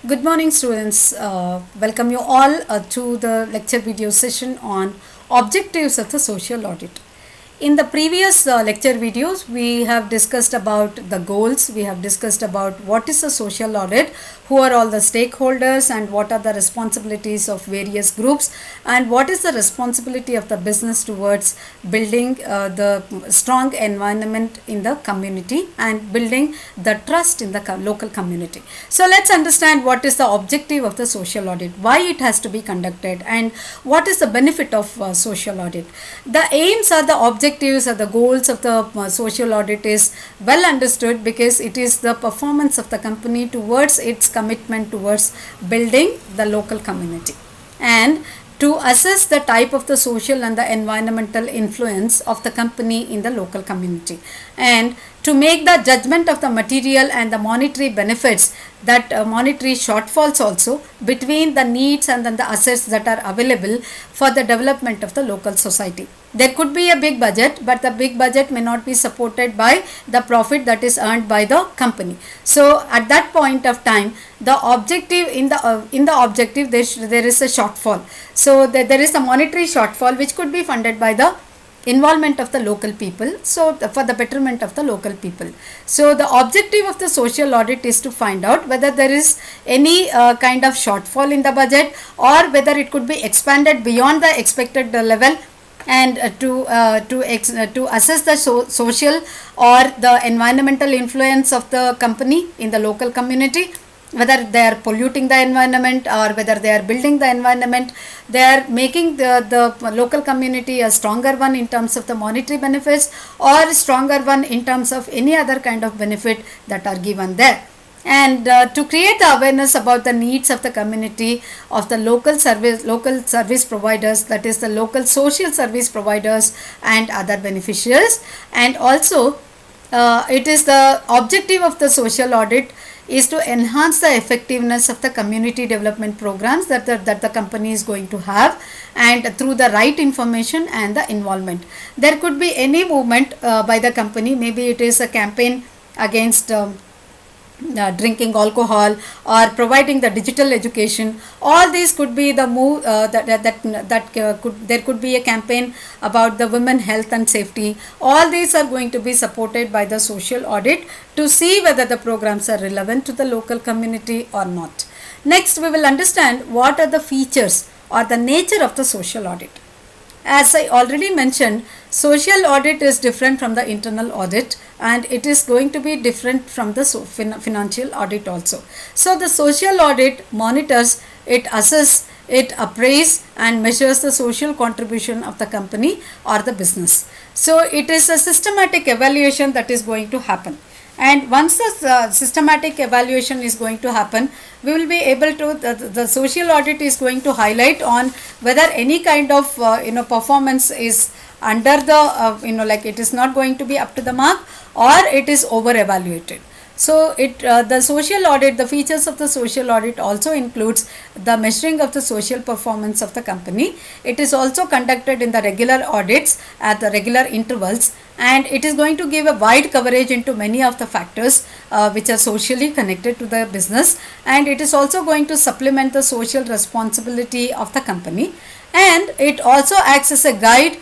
Good morning, students. Welcome you all to the lecture video session on objectives of the social audit. In the previous lecture videos, we have discussed about the goals, we have discussed about what is a social audit, who are all the stakeholders and what are the responsibilities of various groups, and what is the responsibility of the business towards building the strong environment in the community and building the trust in the local community. So let's understand what is the objective of the social audit, why it has to be conducted, and what is the benefit of social audit. The aims or the objectives or the goals of the social audit is well understood because it is the performance of the company towards its commitment towards building the local community, and to assess the type of the social and the environmental influence of the company in the local community, and to make the judgment of the material and the monetary benefits, that monetary shortfalls also between the needs and then the assets that are available for the development of the local society. There could be a big budget, but the big budget may not be supported by the profit that is earned by the company. So at that point of time, the objective in the objective there is a shortfall. So there is a monetary shortfall which could be funded by the involvement of the local people, so for the betterment of the local people. So the objective of the social audit is to find out whether there is any kind of shortfall in the budget, or whether it could be expanded beyond the expected level, and to assess the social or the environmental influence of the company in the local community, whether they are polluting the environment or whether they are building the environment, they are making the local community a stronger one in terms of the monetary benefits, or a stronger one in terms of any other kind of benefit that are given there. And to create the awareness about the needs of the community of the local service providers, that is the local social service providers and other beneficiaries. And also it is the objective of the social audit is to enhance the effectiveness of the community development programs that the company is going to have, and through the right information and the involvement. There could be any movement by the company, maybe it is a campaign against drinking alcohol, or providing the digital education. All these could be the move there could be a campaign about the women health and safety. All these are going to be supported by the social audit to see whether the programs are relevant to the local community or not. Next, we will understand what are the features or the nature of the social audit. As I already mentioned, social audit is different from the internal audit, and it is going to be different from the financial audit also. So the social audit monitors, it assesses, it appraises and measures the social contribution of the company or the business. So it is a systematic evaluation that is going to happen. And once the systematic evaluation is going to happen, we will be able to, the social audit is going to highlight on whether any kind of performance is under the like it is not going to be up to the mark, or it is over evaluated. So the social audit, the features of the social audit also includes the measuring of the social performance of the company. It is also conducted in the regular audits at the regular intervals, and it is going to give a wide coverage into many of the factors which are socially connected to the business, and it is also going to supplement the social responsibility of the company, and it also acts as a guide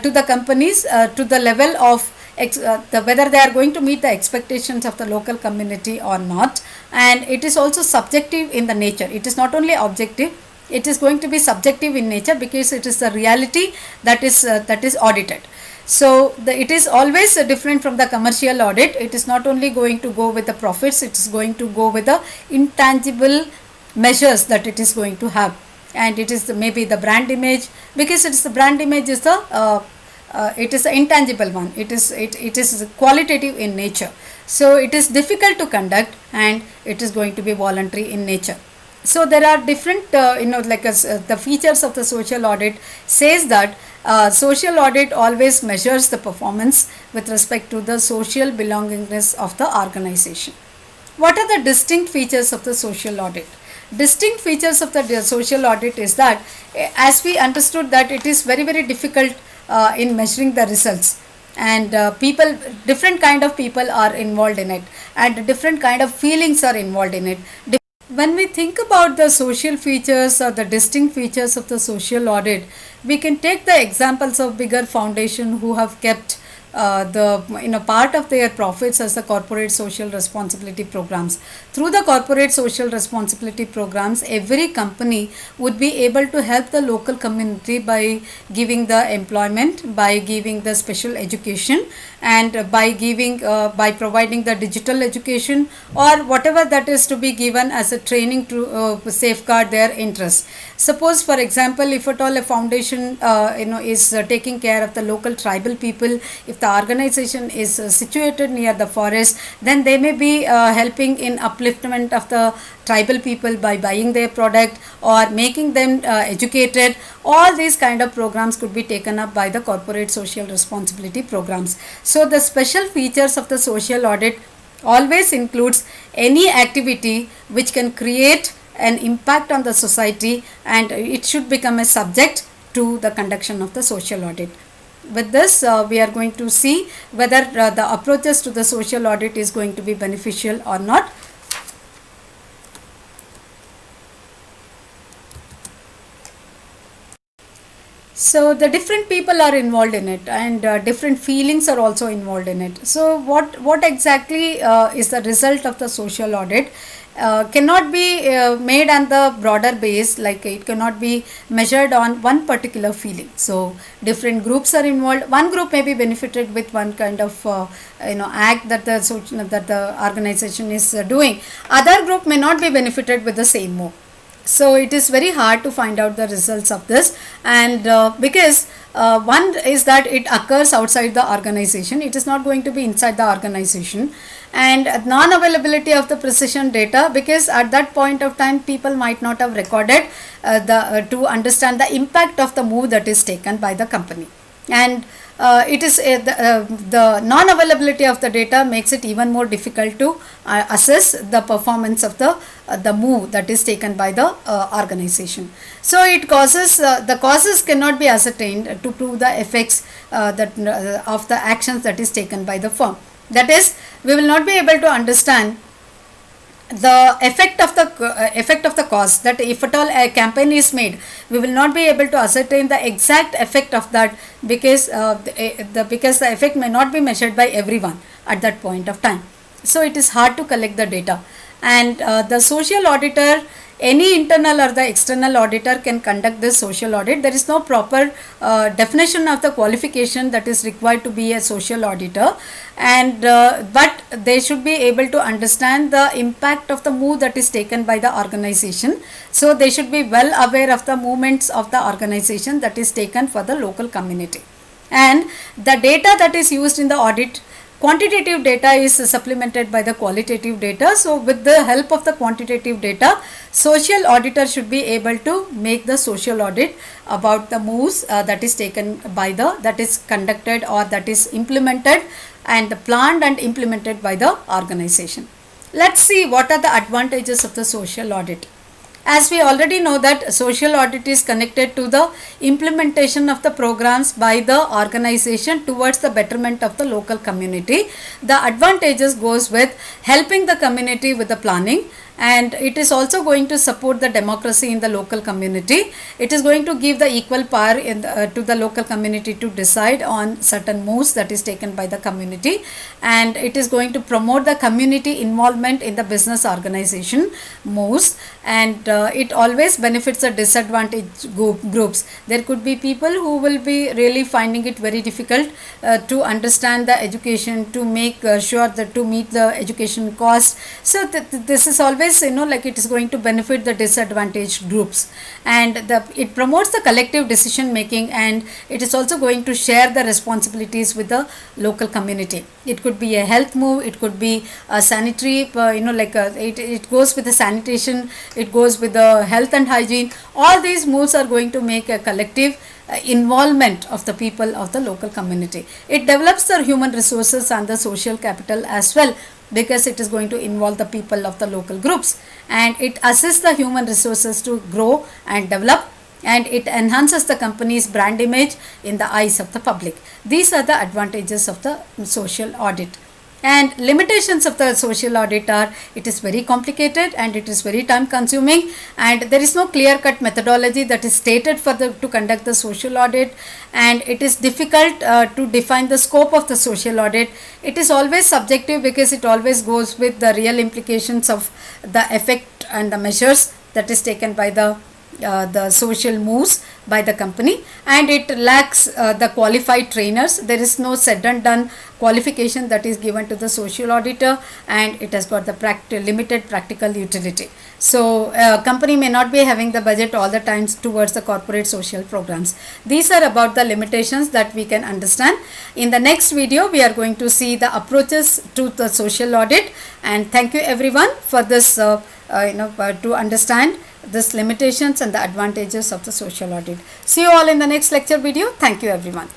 to the companies to the level of whether they are going to meet the expectations of the local community or not. And it is also subjective in the nature. It is not only objective, it is going to be subjective in nature, because it is the reality that is audited. So it is always different from the commercial audit. It is not only going to go with the profits, it is going to go with the intangible measures that it is going to have. And it is maybe the brand image, because it is the brand image is the it is an intangible one. It is qualitative in nature. So it is difficult to conduct, and it is going to be voluntary in nature. So there are different the features of the social audit says that social audit always measures the performance with respect to the social belongingness of the organization. What are the distinct features of the social audit? Distinct features of the social audit is that, as we understood, that it is very difficult in measuring the results, and different kind of people are involved in it, and different kind of feelings are involved in it. When we think about the social features or the distinct features of the social audit, we can take the examples of bigger foundation who have kept the part of their profits as the corporate social responsibility programs. Through the corporate social responsibility programs, every company would be able to help the local community by giving the employment, by giving the special education, and by providing the digital education or whatever that is to be given as a training to safeguard their interests. Suppose, for example, if at all a foundation is taking care of the local tribal people, if the organization is situated near the forest, then they may be helping in upliftment of the tribal people by buying their product or making them educated. All these kind of programs could be taken up by the corporate social responsibility programs. So the special features of the social audit always includes any activity which can create an impact on the society, and it should become a subject to the conduction of the social audit. With this, we are going to see whether the approaches to the social audit is going to be beneficial or not. So the different people are involved in it, and different feelings are also involved in it. So what exactly is the result of the social audit? Cannot be made on the broader base, like it cannot be measured on one particular feeling. So different groups are involved. One group may be benefited with one kind of act that the organization is doing. Other group may not be benefited with the same move. So it is very hard to find out the results of this, and because one is that it occurs outside the organization, it is not going to be inside the organization. And non-availability of the precision data, because at that point of time people might not have recorded to understand the impact of the move that is taken by the company. And it is the non-availability of the data makes it even more difficult to assess the performance of the move that is taken by the organization. So it causes the causes cannot be ascertained to prove the effects of the actions that is taken by the firm. That is, we will not be able to understand the effect of the cause, that if at all a campaign is made, we will not be able to ascertain the exact effect of that, because the effect may not be measured by everyone at that point of time. So it is hard to collect the data, and the social auditor, any internal or the external auditor, can conduct this social audit. There is no proper definition of the qualification that is required to be a social auditor, and but they should be able to understand the impact of the move that is taken by the organization. So they should be well aware of the movements of the organization that is taken for the local community, and the data that is used in the audit, quantitative data is supplemented by the qualitative data. So with the help of the quantitative data, social auditor should be able to make the social audit about the moves that is taken by that is conducted or that is implemented and planned and implemented by the organization. Let's see what are the advantages of the social audit. As we already know that social audit is connected to the implementation of the programs by the organization towards the betterment of the local community. The advantages goes with helping the community with the planning, and it is also going to support the democracy in the local community. It is going to give the equal power to the local community to decide on certain moves that is taken by the community, and it is going to promote the community involvement in the business organization moves, and it always benefits the disadvantaged groups. There could be people who will be really finding it very difficult to understand the education, to make sure that to meet the education cost. So this is always like it is going to benefit the disadvantaged groups, and it promotes the collective decision making, and it is also going to share the responsibilities with the local community. It could be a health move, it could be a sanitary, it goes with the sanitation, it goes with the health and hygiene. All these moves are going to make a collective involvement of the people of the local community. It develops the human resources and the social capital as well, because it is going to involve the people of the local groups, and it assists the human resources to grow and develop, and it enhances the company's brand image in the eyes of the public. These are the advantages of the social audit. And limitations of the social audit are, it is very complicated and it is very time consuming, and there is no clear cut methodology that is stated for to conduct the social audit, and it is difficult to define the scope of the social audit. It is always subjective because it always goes with the real implications of the effect and the measures that is taken by the social moves by the company, and it lacks the qualified trainers. There is no said and done qualification that is given to the social auditor, and it has got the limited practical utility. So company may not be having the budget all the times towards the corporate social programs. These are about the limitations that we can understand. In the next video we are going to see the approaches to the social audit, and thank you everyone for this to understand this limitations and the advantages of the social audit. See you all in the next lecture video. Thank you everyone.